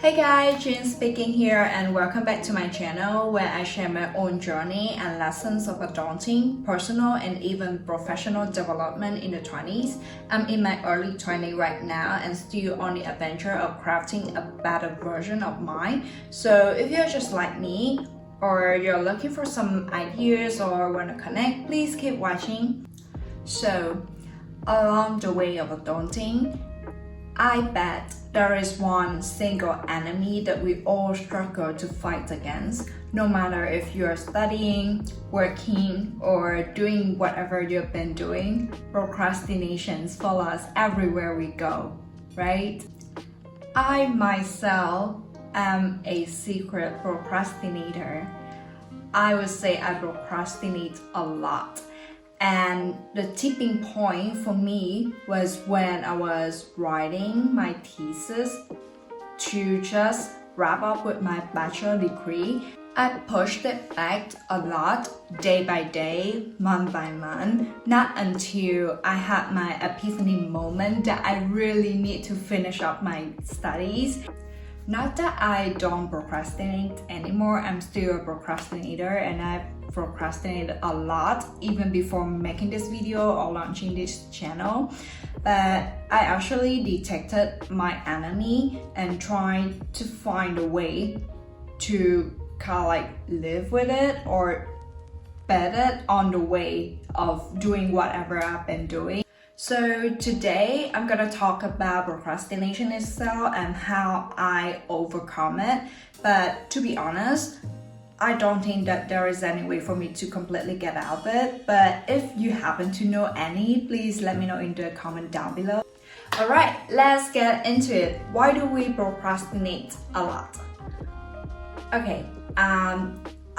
Hey guys, Jin speaking here and welcome back to my channel where I share my own journey and lessons of adulting, personal and even professional development in the 20s. I'm in my early 20s right now and still on the adventure of crafting a better version of mine. So if you're just like me or you're looking for some ideas or want to connect, please keep watching. So along the way of adulting, I bet there is one single enemy that we all struggle to fight against, no matter if you're studying, working, or doing whatever you've been doing. Procrastinations follow us everywhere we go, right? I myself am a secret procrastinator. I would say I procrastinate a lot. And the tipping point for me was when I was writing my thesis to just wrap up with my bachelor degree. I pushed it back a lot, day by day, month by month, not until I had my epiphany moment that I really need to finish up my studies. Not that I don't procrastinate anymore, I'm still a procrastinator and I've procrastinated a lot even before making this video or launching this channel. But I actually detected my enemy and tried to find a way to kind of like live with it or bet it on the way of doing whatever I've been doing. So today I'm gonna talk about procrastination itself and how I overcome it. But to be honest, I don't think that there is any way for me to completely get out of it. But if you happen to know any, please let me know in the comment down below. Alright, let's get into it. Why do we procrastinate a lot? Okay,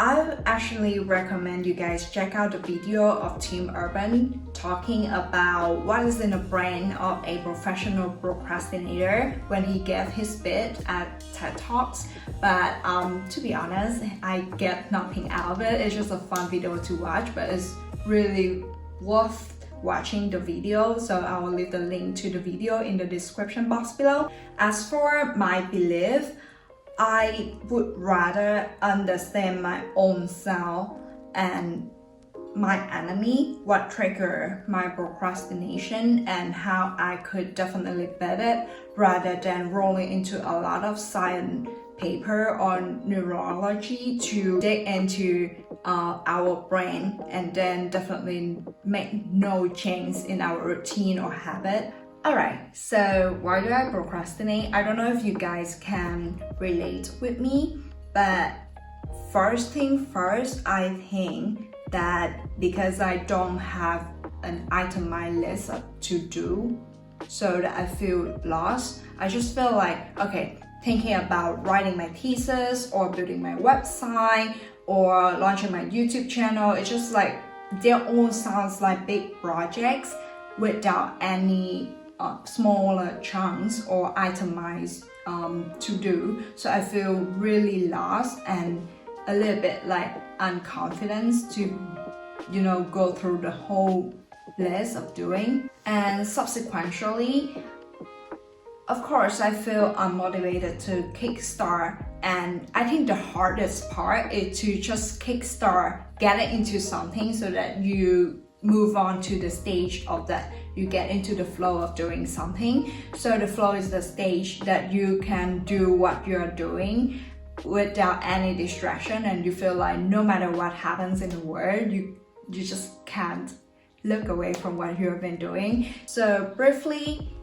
I actually recommend you guys check out the video of Embed talking about what is in the brain of a professional procrastinator when he gave his bit at TED Talks. But to be honest, I get nothing out of it. It's just a fun video to watch, but it's really worth watching the video. So I will leave the link to the video in the description box below. As for my belief, I would rather understand my own self and my enemy, what triggered my procrastination and how I could definitely beat it, rather than rolling into a lot of science paper on neurology to dig into our brain and then definitely make no change in our routine or habit. Alright, so why do I procrastinate? I don't know if you guys can relate with me, but first thing first, I think that because I don't have an itemized list of to do, so that I feel lost. I just feel like, okay, thinking about writing my thesis or building my website or launching my YouTube channel, it's just like they all sounds like big projects without any smaller chunks or itemized to do. So I feel really lost and a little bit like unconfident to go through the whole list of doing. And subsequently, of course, I feel unmotivated to kickstart. And I think the hardest part is to just kickstart, get it into something so that you move on to the stage of that you get into the flow of doing something. So the flow is the stage that you can do what you're doing without any distraction, and you feel like no matter what happens in the world, you just can't look away from what you have been doing. So briefly,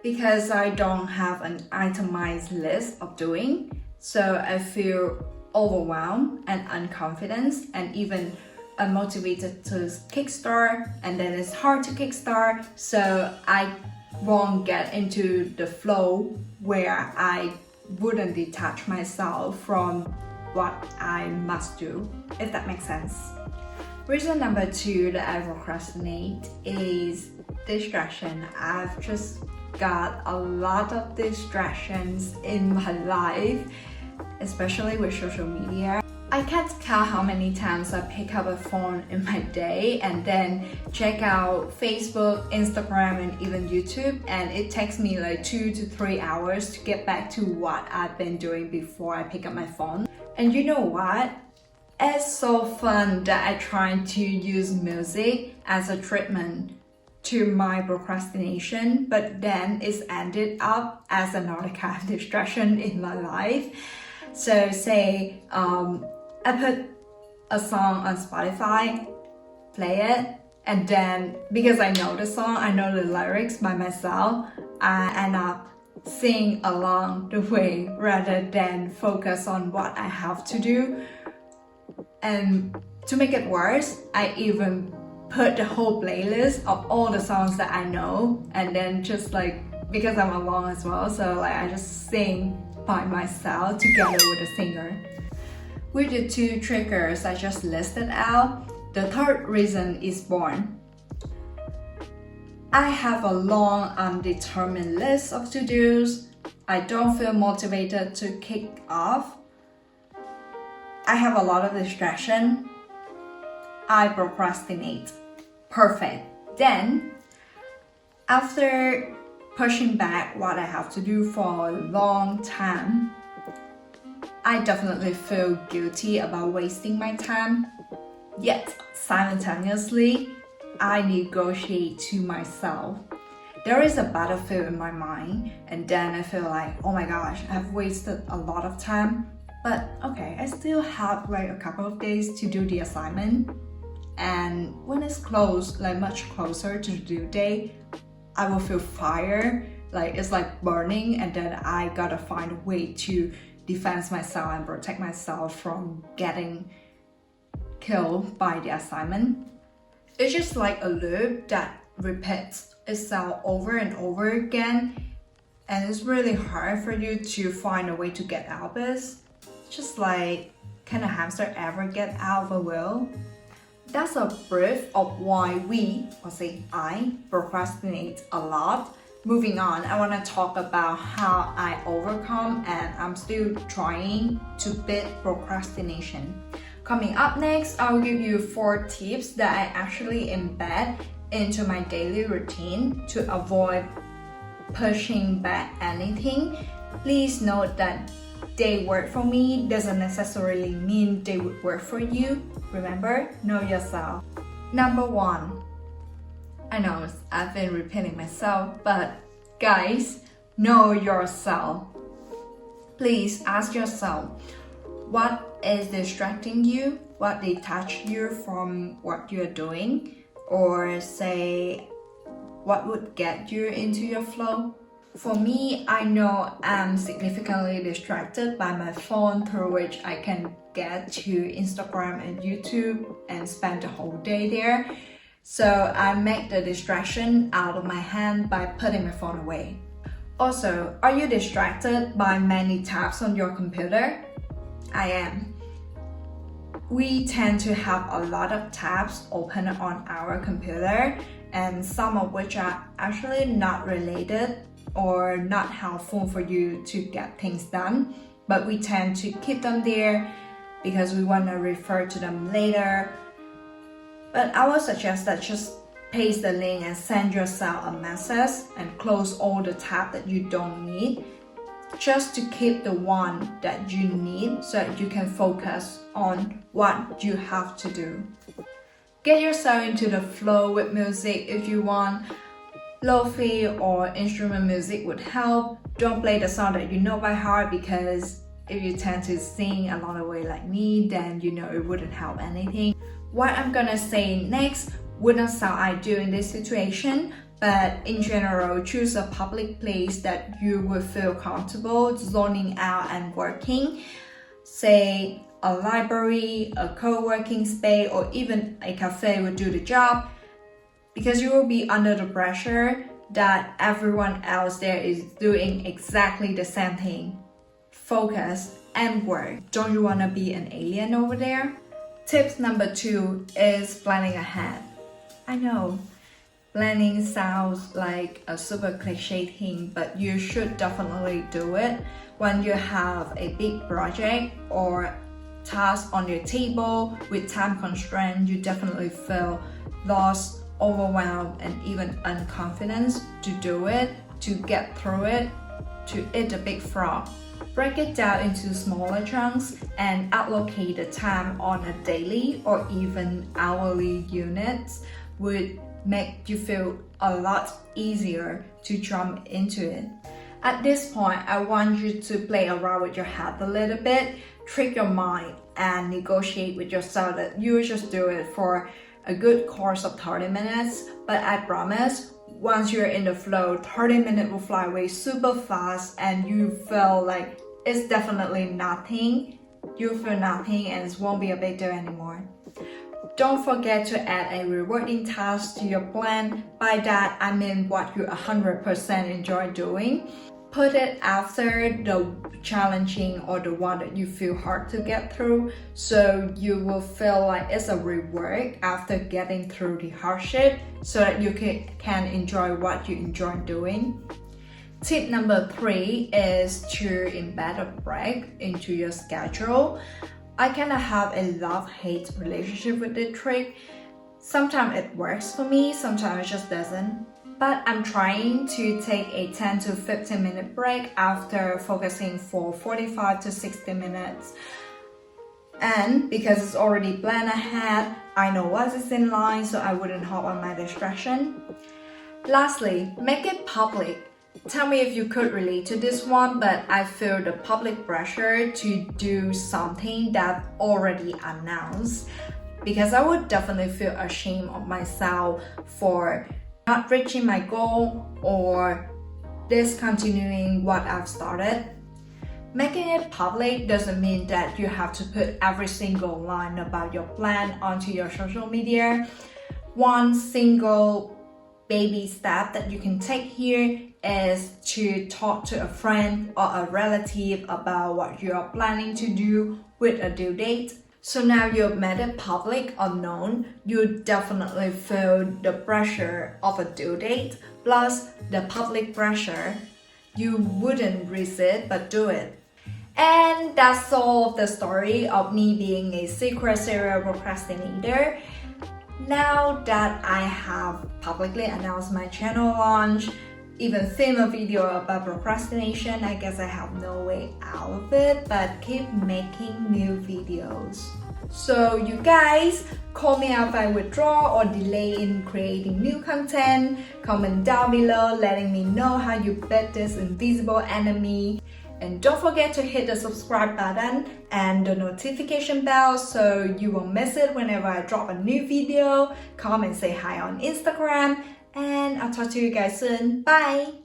because I don't have an itemized list of doing, so I feel overwhelmed and unconfident and even unmotivated to kickstart, and then it's hard to kickstart, so I won't get into the flow where I wouldn't detach myself from what I must do, if that makes sense. Reason number 2 that I procrastinate is distraction. I've just got a lot of distractions in my life, especially with social media. I can't count how many times I pick up a phone in my day and then check out Facebook, Instagram, and even YouTube, and it takes me like 2 to 3 hours to get back to what I've been doing before I pick up my phone. And you know what? It's so fun that I try to use music as a treatment to my procrastination, but then it's ended up as another kind of distraction in my life. So say I put a song on Spotify, play it, and then because I know the song, I know the lyrics by myself, I end up sing along the way rather than focus on what I have to do. And to make it worse, I even put the whole playlist of all the songs that I know, and then just like, because I'm alone as well, so like I just sing by myself together with the singer. With the 2 triggers I just listed out, the third reason is born. I have a long undetermined list of to-dos. I don't feel motivated to kick off. I have a lot of distraction. I procrastinate. Perfect. Then, after pushing back what I have to do for a long time, I definitely feel guilty about wasting my time. Yet, simultaneously, I negotiate to myself. There is a battlefield in my mind, and then I feel like, oh my gosh, I've wasted a lot of time. But okay, I still have like a couple of days to do the assignment. And when it's close, like much closer to the due date, I will feel fire, like it's like burning, and then I gotta find a way to defend myself and protect myself from getting killed by the assignment. It's just like a loop that repeats itself over and over again, and it's really hard for you to find a way to get out of this. Just like, can a hamster ever get out of a wheel? That's a brief of why we, or say I, procrastinate a lot. Moving on, I want to talk about how I overcome, and I'm still trying to beat procrastination. Coming up next, I'll give you 4 tips that I actually embed into my daily routine to avoid pushing back anything. Please note that they work for me doesn't necessarily mean they would work for you. Remember, know yourself. Number 1. I know I've been repeating myself, but guys, know yourself. Please ask yourself, what is distracting you? What detaches you from what you're doing? Or say, what would get you into your flow? For me, I know I'm significantly distracted by my phone, through which I can get to Instagram and YouTube and spend the whole day there. So I make the distraction out of my hand by putting my phone away. Also, are you distracted by many tabs on your computer? I am. We tend to have a lot of tabs open on our computer, and some of which are actually not related or not helpful for you to get things done, but we tend to keep them there because we want to refer to them later. But I would suggest that just paste the link and send yourself a message and close all the tabs that you don't need, just to keep the one that you need so that you can focus on what you have to do. Get yourself into the flow with music if you want. Lo-fi or instrument music would help. Don't play the song that you know by heart, because if you tend to sing along the way like me, then you know it wouldn't help anything. What I'm gonna say next wouldn't sound ideal in this situation, but in general, choose a public place that you will feel comfortable zoning out and working. Say a library, a co-working space, or even a cafe will do the job, because you will be under the pressure that everyone else there is doing exactly the same thing. Focus and work. Don't you want to be an alien over there? Tips number 2 is planning ahead. I know, planning sounds like a super cliche thing, but you should definitely do it when you have a big project or tasks on your table with time constraint, you definitely feel lost, overwhelmed, and even unconfident to do it, to get through it, to eat a big frog. Break it down into smaller chunks and allocate the time on a daily or even hourly units would make you feel a lot easier to jump into it. At this point, I want you to play around with your head a little bit, trick your mind, and negotiate with yourself that you just do it for a good course of 30 minutes. But I promise, once you're in the flow, 30 minutes will fly away super fast and you feel like it's definitely nothing. You feel nothing and it won't be a big deal anymore. Don't forget to add a rewarding task to your plan. By that, I mean what you 100% enjoy doing. Put it after the challenging or the one that you feel hard to get through, so you will feel like it's a reward after getting through the hardship so that you can enjoy what you enjoy doing. Tip number 3 is to embed a break into your schedule. I kind of have a love-hate relationship with the trick. Sometimes it works for me, sometimes it just doesn't. But I'm trying to take a 10 to 15 minute break after focusing for 45 to 60 minutes. And because it's already planned ahead, I know what is in line so I wouldn't hop on my distraction. Lastly, make it public. Tell me if you could relate to this one, but I feel the public pressure to do something that already announced, because I would definitely feel ashamed of myself for not reaching my goal or discontinuing what I've started. Making it public doesn't mean that you have to put every single line about your plan onto your social media. One single baby step that you can take here is to talk to a friend or a relative about what you are planning to do with a due date. So now you've made it public or known, you definitely feel the pressure of a due date plus the public pressure. You wouldn't resist but do it. And that's all of the story of me being a secret serial procrastinator. Now that I have publicly announced my channel launch, even film a video about procrastination, I guess I have no way out of it but keep making new videos. So you guys, call me out if I withdraw or delay in creating new content. Comment down below letting me know how you beat this invisible enemy. And don't forget to hit the subscribe button and the notification bell so you won't miss it whenever I drop a new video. Come and say hi on Instagram. And I'll talk to you guys soon. Bye!